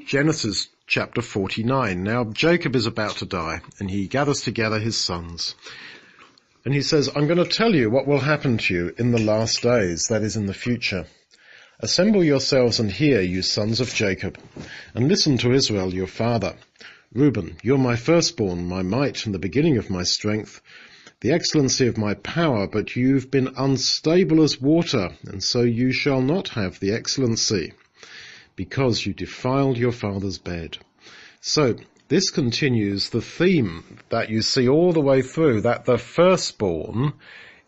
Genesis chapter 49. Now Jacob is about to die, and he gathers together his sons. And he says, I'm going to tell you what will happen to you in the last days, that is, in the future. Assemble yourselves and hear, you sons of Jacob, and listen to Israel your father. Reuben, you're my firstborn, my might, and the beginning of my strength, the excellency of my power, but you've been unstable as water, and so you shall not have the excellency, because you defiled your father's bed. So this continues the theme that you see all the way through, that the firstborn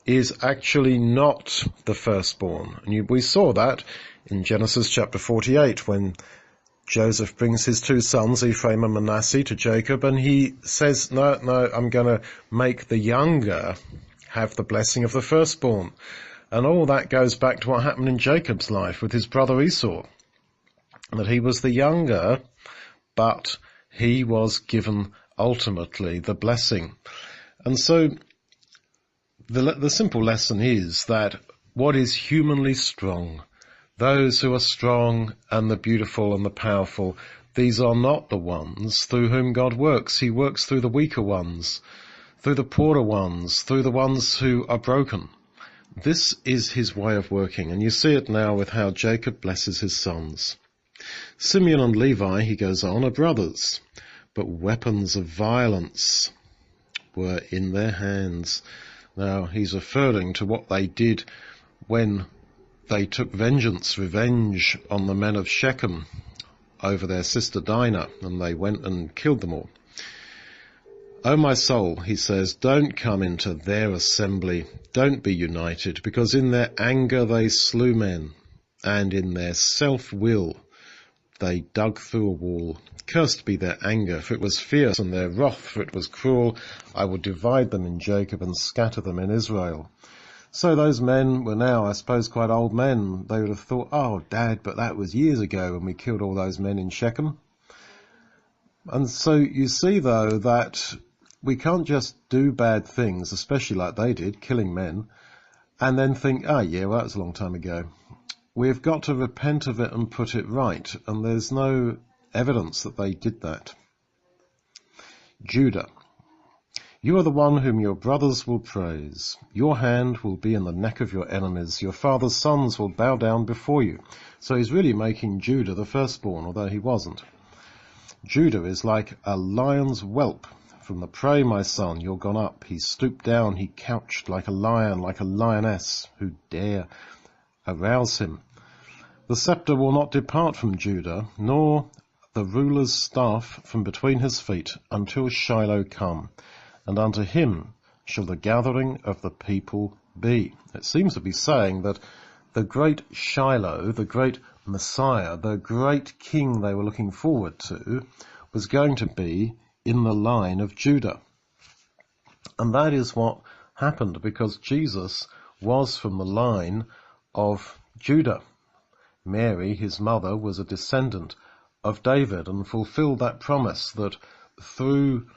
is actually not the firstborn. And we saw that in Genesis chapter 48 when Joseph brings his two sons, Ephraim and Manasseh, to Jacob, and he says, no, I'm going to make the younger have the blessing of the firstborn. And all that goes back to what happened in Jacob's life with his brother Esau, that he was the younger, but he was given ultimately the blessing. And so the simple lesson is that what is humanly strong, those who are strong and the beautiful and the powerful, these are not the ones through whom God works. He works through the weaker ones, through the poorer ones, through the ones who are broken. This is his way of working, and you see it now with how Jacob blesses his sons. Simeon and Levi, he goes on, are brothers, but weapons of violence were in their hands. Now, he's referring to what they did when they took revenge on the men of Shechem over their sister Dinah, and they went and killed them all. O my soul, he says, don't come into their assembly, don't be united, because in their anger they slew men, and in their self-will they dug through a wall. Cursed be their anger, for it was fierce, and their wrath, for it was cruel. I will divide them in Jacob and scatter them in Israel. So those men were now, I suppose, quite old men. They would have thought, oh, Dad, but that was years ago when we killed all those men in Shechem. And so you see, though, that we can't just do bad things, especially like they did, killing men, and then think, oh, yeah, well, that was a long time ago. We've got to repent of it and put it right, and there's no evidence that they did that. Judah, you are the one whom your brothers will praise. Your hand will be in the neck of your enemies. Your father's sons will bow down before you. So he's really making Judah the firstborn, although he wasn't. Judah is like a lion's whelp. From the prey, my son, you're gone up. He stooped down, he couched like a lion, like a lioness. Who dare arouse him? The scepter will not depart from Judah, nor the ruler's staff from between his feet, until Shiloh come, and unto him shall the gathering of the people be. It seems to be saying that the great Shiloh, the great Messiah, the great king they were looking forward to, was going to be in the line of Judah. And that is what happened, because Jesus was from the line of Judah. Mary, his mother, was a descendant of David and fulfilled that promise that through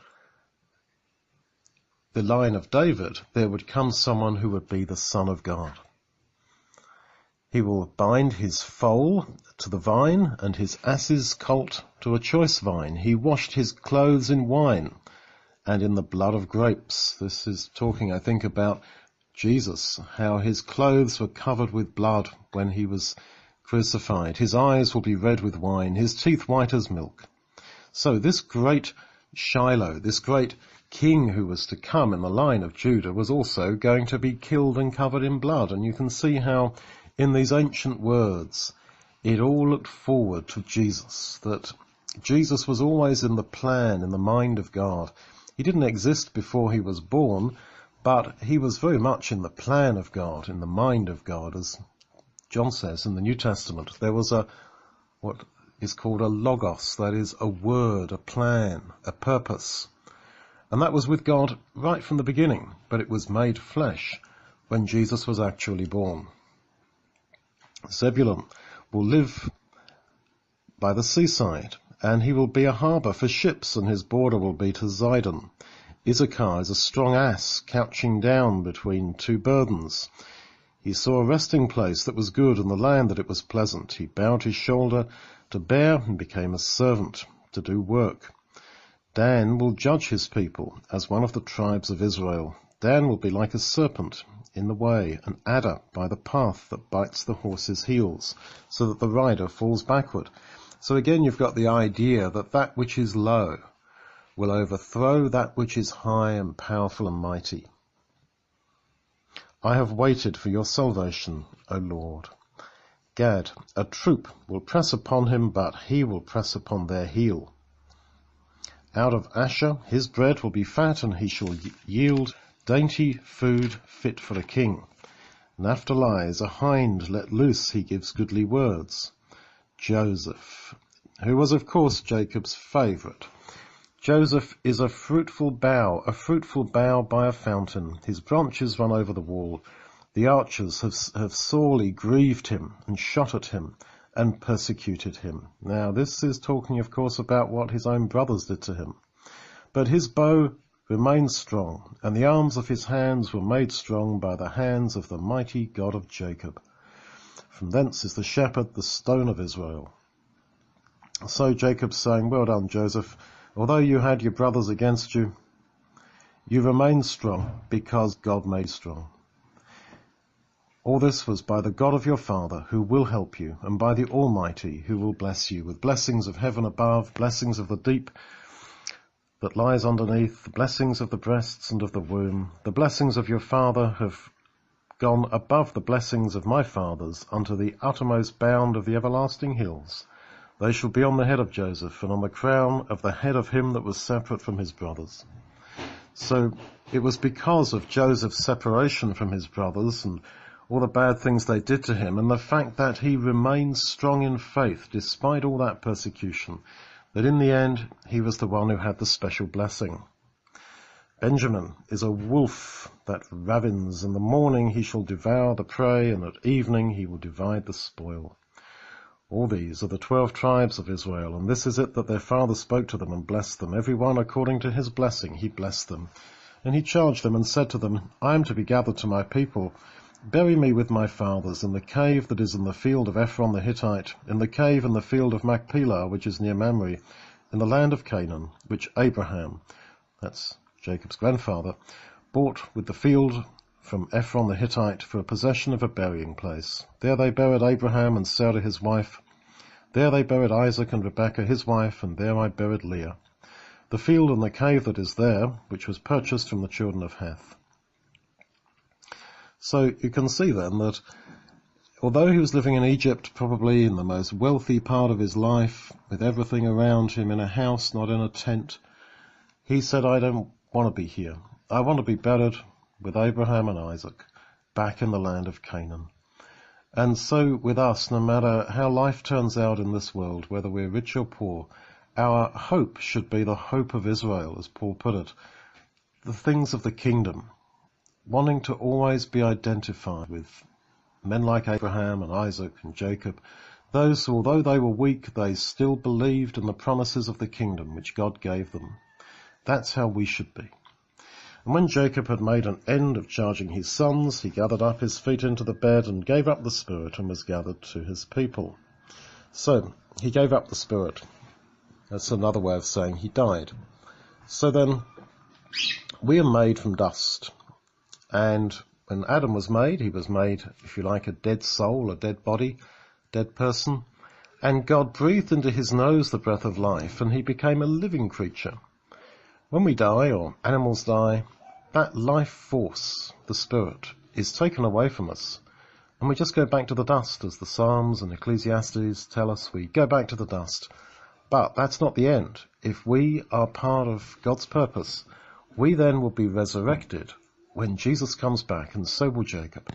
the line of David there would come someone who would be the Son of God. He will bind his foal to the vine and his ass's colt to a choice vine. He washed his clothes in wine and in the blood of grapes. This is talking, I think, about Jesus, how his clothes were covered with blood when he was crucified. His eyes will be red with wine, his teeth white as milk. So this great Shiloh, this great king who was to come in the line of Judah, was also going to be killed and covered in blood. And you can see how in these ancient words it all looked forward to Jesus, that Jesus was always in the plan, in the mind of God. He didn't exist before he was born, but he was very much in the plan of God, in the mind of God, as John says in the New Testament. There was what is called a logos, that is a word, a plan, a purpose. And that was with God right from the beginning, but it was made flesh when Jesus was actually born. Zebulun will live by the seaside, and he will be a harbour for ships, and his border will be to Zidon. Issachar is a strong ass couching down between two burdens. He saw a resting place that was good, and the land that it was pleasant. He bowed his shoulder to bear and became a servant, to do work. Dan will judge his people as one of the tribes of Israel. Dan will be like a serpent in the way, an adder by the path that bites the horse's heels, so that the rider falls backward. So again, you've got the idea that that which is low will overthrow that which is high and powerful and mighty. I have waited for your salvation, O Lord. Gad, a troop will press upon him, but he will press upon their heel. Out of Asher his bread will be fat, and he shall yield dainty food fit for a king. Naphtali is a hind let loose, he gives goodly words. Joseph, who was of course Jacob's favourite. Joseph is a fruitful bough by a fountain. His branches run over the wall. The archers have sorely grieved him and shot at him and persecuted him. Now this is talking, of course, about what his own brothers did to him. But his bow remained strong, and the arms of his hands were made strong by the hands of the mighty God of Jacob. From thence is the shepherd, the stone of Israel. So Jacob's saying, well done, Joseph. Although you had your brothers against you, you remained strong because God made strong. All this was by the God of your father, who will help you, and by the Almighty, who will bless you with blessings of heaven above, blessings of the deep that lies underneath, the blessings of the breasts and of the womb. The blessings of your father have gone above the blessings of my fathers unto the uttermost bound of the everlasting hills. They shall be on the head of Joseph, and on the crown of the head of him that was separate from his brothers. So it was because of Joseph's separation from his brothers and all the bad things they did to him, and the fact that he remained strong in faith despite all that persecution, that in the end he was the one who had the special blessing. Benjamin is a wolf that ravens. In the morning he shall devour the prey, and at evening he will divide the spoil. All these are the 12 tribes of Israel, and this is it that their father spoke to them and blessed them. Every one according to his blessing he blessed them. And he charged them and said to them, I am to be gathered to my people. Bury me with my fathers in the cave that is in the field of Ephron the Hittite, in the cave in the field of Machpelah, which is near Mamre, in the land of Canaan, which Abraham, that's Jacob's grandfather, bought with the field from Ephron the Hittite for a possession of a burying place. There they buried Abraham and Sarah his wife. There they buried Isaac and Rebekah his wife, and there I buried Leah. The field and the cave that is there, which was purchased from the children of Heth. So you can see then that although he was living in Egypt, probably in the most wealthy part of his life, with everything around him in a house, not in a tent, he said, I don't want to be here. I want to be buried with Abraham and Isaac, back in the land of Canaan. And so with us, no matter how life turns out in this world, whether we're rich or poor, our hope should be the hope of Israel, as Paul put it, the things of the kingdom, wanting to always be identified with men like Abraham and Isaac and Jacob, those who, although they were weak, they still believed in the promises of the kingdom which God gave them. That's how we should be. And when Jacob had made an end of charging his sons, he gathered up his feet into the bed and gave up the spirit and was gathered to his people. So he gave up the spirit. That's another way of saying he died. So then we are made from dust. And when Adam was made, he was made, if you like, a dead soul, a dead body, dead person. And God breathed into his nose the breath of life, and he became a living creature. When we die, or animals die, that life force, the spirit, is taken away from us. And we just go back to the dust, as the Psalms and Ecclesiastes tell us. We go back to the dust. But that's not the end. If we are part of God's purpose, we then will be resurrected when Jesus comes back, and so will Jacob.